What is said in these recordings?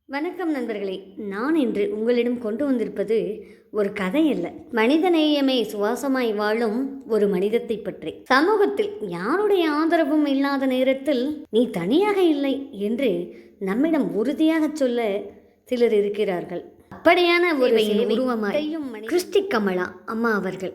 வணக்கம் நண்பர்களே. நான் இன்று உங்களிடம் கொண்டு வந்திருப்பது ஒரு கதை அல்ல, மனிதநேயமே சுவாசமாய் வாழும் ஒரு மனிதத்தை பற்றி. சமூகத்தில் யாருடைய ஆதரவும் இல்லாத நேரத்தில் நீ தனியாக இல்லை என்று நம்மிடம் உறுதியாக சொல்ல சிலர் இருக்கிறார்கள். அப்படியான ஒரு உருவமாய் கிறிஸ்டி கமலா அம்மா அவர்கள்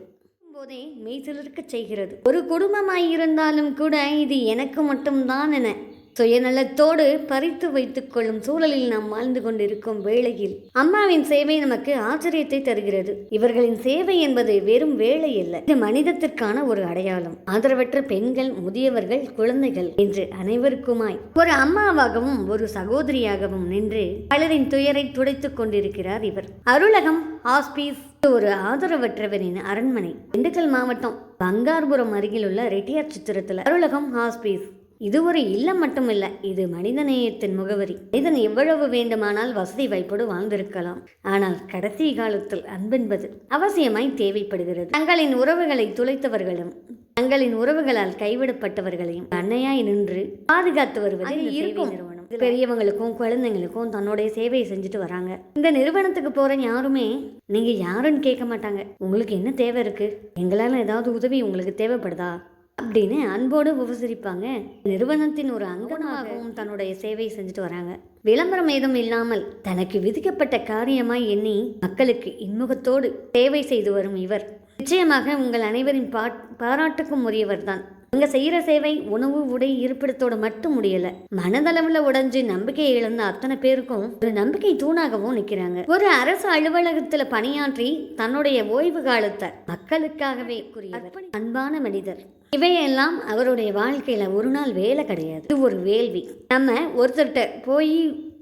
போதே மெய்சிலிருக்க செய்கிறது. ஒரு குடும்பமாய் இருந்தாலும் கூட இது எனக்கு மட்டும்தான் என சுயநலத்தோடு பறித்து வைத்துக் கொள்ளும் சூழலில் நாம் வாழ்ந்து கொண்டிருக்கும் வேளையில் அம்மாவின் சேவை நமக்கு ஆச்சரியத்தை தருகிறது. இவர்களின் சேவை என்பது வெறும் வேலை அல்ல, இது மனிதத்திற்கான ஒரு அடையாளம். ஆதரவற்ற பெண்கள், முதியவர்கள், குழந்தைகள் என்று அனைவருக்குமாய் ஒரு அம்மாவாகவும் ஒரு சகோதரியாகவும் நின்று பலரின் துயரை துடைத்துக் கொண்டிருக்கிறார் இவர். அருளகம் ஹாஸ்பீஸ் ஒரு ஆதரவற்றவரின் அரண்மனை. திண்டுக்கல் மாவட்டம் பங்கார்புரம் அருகில் உள்ள ரெட்டியார் சித்திரத்தில் அருளகம் ஹாஸ்பீஸ். இது ஒரு இல்லம் மட்டுமில்லை, இது மனிதநேயத்தின் முகவரி. மனிதன் எவ்வளவு வேண்டுமானால் வசதி வாய்ப்போடு வாழ்ந்திருக்கலாம், ஆனால் கடைசி காலத்தில் அன்பென்பது அவசியமாய் தேவைப்படுகிறது. தங்களின் உறவுகளை துளைத்தவர்களும் தங்களின் உறவுகளால் கைவிடப்பட்டவர்களையும் அன்னையாய் நின்று பாதுகாத்து வருவது இருக்கும் நிறுவனம். பெரியவங்களுக்கும் குழந்தைங்களுக்கும் தன்னுடைய சேவையை செஞ்சுட்டு வராங்க. இந்த நிறுவனத்துக்கு போற யாருமே நீங்க யாருன்னு கேட்க மாட்டாங்க. உங்களுக்கு என்ன தேவை இருக்கு, எங்களால ஏதாவது உதவி உங்களுக்கு தேவைப்படுதா அப்படின்னு அன்போடு உபசரிப்பாங்க. நிறுவனத்தின் ஒரு அங்கமாகவும் தன்னுடைய சேவை செஞ்சுட்டு வராங்க. விளம்பரம் ஏதும் இல்லாமல் தனக்கு விதிக்கப்பட்ட காரியமாய் எண்ணி மக்களுக்கு இன்முகத்தோடு சேவை செய்து வரும் இவர் நிச்சயமாக உங்கள் அனைவரின் பாராட்டுக்கும் உரியவர் தான். இங்க செய்யற சேவை உணவு, உடை, இருப்பிடத்தோடு மட்டும் முடியல, மனதளவுல உடைஞ்சு நம்பிக்கையை இழந்த அத்தனை பேருக்கும் ஒரு நம்பிக்கை தூணாகவும் நிக்கிறாங்க. ஒரு அரசு அலுவலகத்துல பணியாற்றி தன்னுடைய ஓய்வு காலத்தை மக்களுக்காகவே கூறியவர் அன்பான மனிதர். இவையெல்லாம் அவருடைய வாழ்க்கையில ஒரு நாள் வேலை கிடையாது, இது ஒரு வேள்வி. நம்ம ஒருத்தர்கிட்ட போய்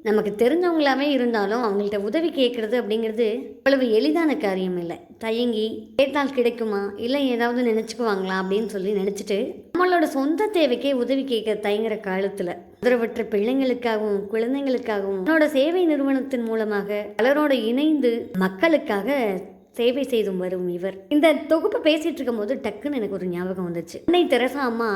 நமக்கு தெரிஞ்சவங்களாவே இருந்தாலும் அவங்கள்ட்ட உதவி கேட்கறது அப்படிங்கிறது அவ்வளவு எளிதான காரியம் இல்லை. தயங்கி கேட்டால் கிடைக்குமா, இல்லை ஏதாவது நினைச்சுக்குவாங்களா அப்படின்னு சொல்லி நினைச்சிட்டு நம்மளோட சொந்த தேவைக்கே உதவி கேட்க தயங்குற காலத்துல ஆதரவற்ற பிள்ளைங்களுக்காகவும் குழந்தைங்களுக்காகவும் தன்னோட சேவை நிறுவனத்தின் மூலமாக பலரோட இணைந்து மக்களுக்காக சேவை செய்தும் வரும் இவர். இந்த தொகுப்பை பேசிட்டு இருக்கும் போது டக்குன்னு எனக்கு ஒரு ஞாபகம் வந்துச்சு. அன்னை தெரசா அம்மா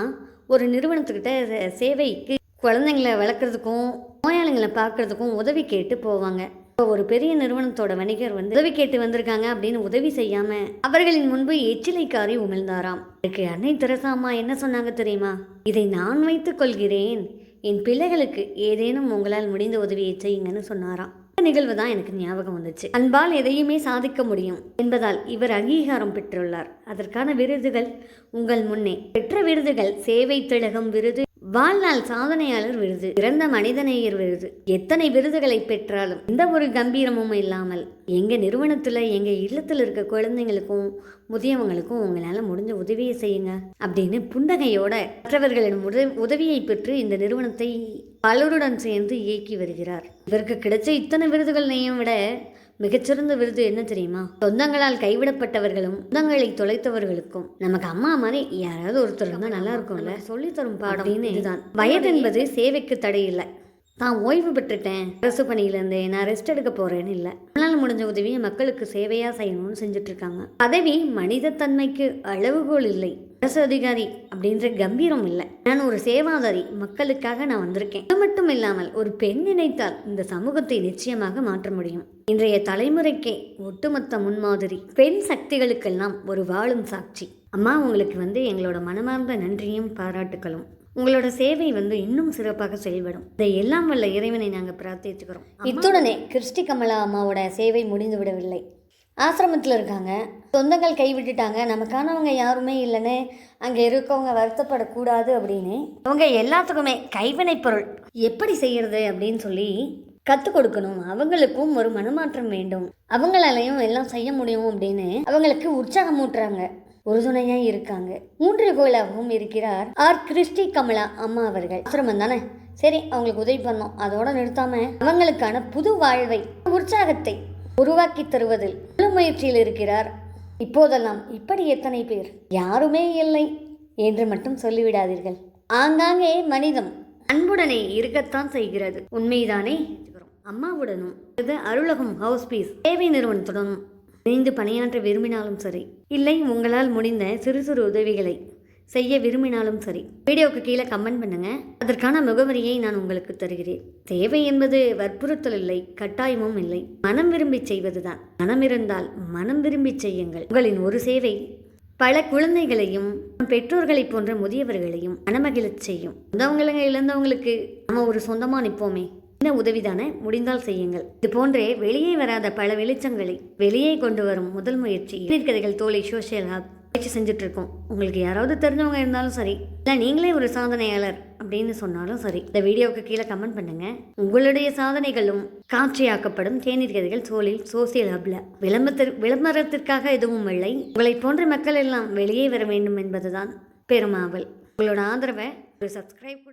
ஒரு நிறுவனத்துக்கிட்ட சேவைக்கு குழந்தைங்களை வளர்க்குறதுக்கும் நோயாளிகளை பார்க்கறதுக்கும் உதவி கேட்டு போவாங்க. இப்போ ஒரு பெரிய நிறுவனத்தோட வணிகர் உதவி கேட்டு வந்திருக்காங்க அப்படின்னு உதவி செய்யாம அவர்களின் முன்பு எச்சிலைக்காரி உமிழ்ந்தாராம். அதுக்கு அன்னை தெரசா அம்மா என்ன சொன்னாங்க தெரியுமா? இதை நான் வைத்துக் கொள்கிறேன், என் பிள்ளைகளுக்கு ஏதேனும் உங்களால் முடிந்த உதவியை செய்யுங்கன்னு சொன்னாராம். நிகழ்வு தான் எனக்கு ஞாபகம் வந்துச்சு. அன்பால் எதையுமே சாதிக்க முடியும் என்பதால் இவர் அங்கீகாரம் பெற்றுள்ளார். அதற்கான விருதுகள் உங்கள் முன்னே. பெற்ற விருதுகள் சேவை திலகம் விருது, வாழ்நாள் சாதனையாளர் விருது, சிறந்த மனிதநேயர் விருது. எத்தனை விருதுகளை பெற்றாலும் எந்த ஒரு கம்பீரமும் இல்லாமல் எங்க நிறுவனத்துல எங்க இல்லத்துல இருக்க குழந்தைங்களுக்கும் முதியவங்களுக்கும் உங்களால முடிஞ்ச உதவியை செய்யுங்க அப்படின்னு புன்னகையோட மற்றவர்களிடம் உதவியை பெற்று இந்த நிறுவனத்தை பலருடன் சேர்ந்து இயக்கி வருகிறார். இவருக்கு கிடைச்ச இத்தனை விருதுகளையும் விட மிகச்சிறந்த விருது என்ன தெரியுமா? சொந்தங்களால் கைவிடப்பட்டவர்களும் சொந்தங்களை தொலைத்தவர்களுக்கும் நமக்கு அம்மா மாதிரி யாராவது ஒருத்தர் இருந்தா நல்லா இருக்கும்ல, சொல்லித்தரும் பாடம் இதுதான். வயது என்பது சேவைக்கு தடை இல்லை. தான் ஓய்வு பெற்றுட்டேன், அரசு பணியில இருந்தேன், நான் ரெஸ்ட் எடுக்க போறேன்னு இல்லை. நம்மளால முடிஞ்ச உதவியை மக்களுக்கு சேவையா செய்யணும்னு செஞ்சுட்டு இருக்காங்க. பதவி மனித தன்மைக்கு அளவுகோல் இல்லை, அரசு அதிகாரி அப்படின்ற கம்பீரம் இல்லை. நான் ஒரு சேவாதாரி, மக்களுக்காக நான் வந்திருக்கேன். அது மட்டும் இல்லாமல் ஒரு பெண் நினைத்தால் இந்த சமூகத்தை நிச்சயமாக மாற்ற முடியும். இன்றைய தலைமுறைக்கே ஒட்டுமொத்த முன்மாதிரி, பெண் சக்திகளுக்கெல்லாம் ஒரு வாழும் சாட்சி. அம்மா உங்களுக்கு எங்களோட மனமார்ந்த நன்றியும் பாராட்டுகளும். உங்களோட சேவை இன்னும் சிறப்பாக செயல்படும். இதை எல்லாம் வல்ல இறைவனை நாங்கள் பிரார்த்திச்சுக்கிறோம். இத்துடனே கிறிஸ்டி கமலா அம்மாவோட சேவை முடிந்து விடவில்லை. ஆசிரமத்தில் இருக்காங்க, சொந்தங்கள் கைவிட்டுட்டாங்க, நமக்கானவங்க யாருமே இல்லைன்னு அங்கே இருக்கவங்க வருத்தப்படக்கூடாது அப்படின்னு அவங்க எல்லாத்துக்குமே கைவினை பொருள் எப்படி செய்யறது அப்படின்னு சொல்லி கற்றுக் கொடுக்கணும். அவங்களுக்கும் ஒரு மனமாற்றம் வேண்டும், அவங்களாலையும் எல்லாம் செய்ய முடியும் அப்படின்னு அவங்களுக்கு உற்சாகமூட்டுறாங்க, உறுதுணையாக இருக்காங்க. ஊன்றுகோலாகவும் இருக்கிறார் கிறிஸ்டி கமலா அம்மா அவர்கள். ஆசிரமம் தானே, சரி அவங்களுக்கு உதவி பண்ணோம், அதோட நிறுத்தாம அவங்களுக்கான புது வாழ்வை, உற்சாகத்தை உருவாக்கி தருவதில் முழு முயற்சியில் இருக்கிறார். இப்போதெல்லாம் இப்படி எத்தனை பேர் யாருமே இல்லை என்று மட்டும் சொல்லிவிடாதீர்கள். ஆங்காங்கே மனிதம் அன்புடனே இருக்கத்தான் செய்கிறது, உண்மைதானே? அம்மாவுடனும் அருளகம் ஹவுஸ்பீஸ் சேவை நிறுவனத்துடனும் இணைந்து பணியாற்ற விரும்பினாலும் சரி, இல்லை உங்களால் முடிந்த சிறு சிறு உதவிகளை செய்ய விரும்பினாலும் சரி, வீடியோவுக்கு கீழே கமெண்ட் பண்ணுங்க. அதற்கான முகவரியை நான் உங்களுக்கு தருகிறேன். தேவை என்பது வற்புறுத்தல் இல்லை, கட்டாயமும் இல்லை, மனம் விரும்பி செய்வதுதான். மனம் இருந்தால் மனம் விரும்பி செய்யுங்கள். உங்களின் ஒரு சேவை பல குழந்தைகளையும் பெற்றோர்களை போன்ற முதியவர்களையும் மனமகிழச் செய்யும். இழந்தவங்களுக்கு நம்ம ஒரு சொந்தமா நிற்போமே, இந்த உதவிதானே, முடிந்தால் செய்யுங்கள். இது போன்றே வெளியே வராத பல வெளிச்சங்களை வெளியே கொண்டு வரும் முதல் முயற்சி கதைகள் தோழி சோஷியல் ஹப் முயற்சி செஞ்சுட்டு இருக்கோம். உங்களுக்கு யாராவது தெரிஞ்சவங்க இருந்தாலும் சரி, இல்லை நீங்களே ஒரு சாதனையாளர் அப்படின்னு சொன்னாலும் சரி, இந்த வீடியோவுக்கு கீழே கமெண்ட் பண்ணுங்க. உங்களுடைய சாதனைகளும் காட்சியாக்கப்படும் தேநீர் கதைகள் தோழில் சோசியல் ஹப்ல. விளம்பரத்திற்காக எதுவும் இல்லை. உங்களை போன்ற மக்கள் எல்லாம் வெளியே வர வேண்டும் என்பதுதான் பெருமாவல். உங்களோட ஆதரவை ஒரு சப்ஸ்கிரைப்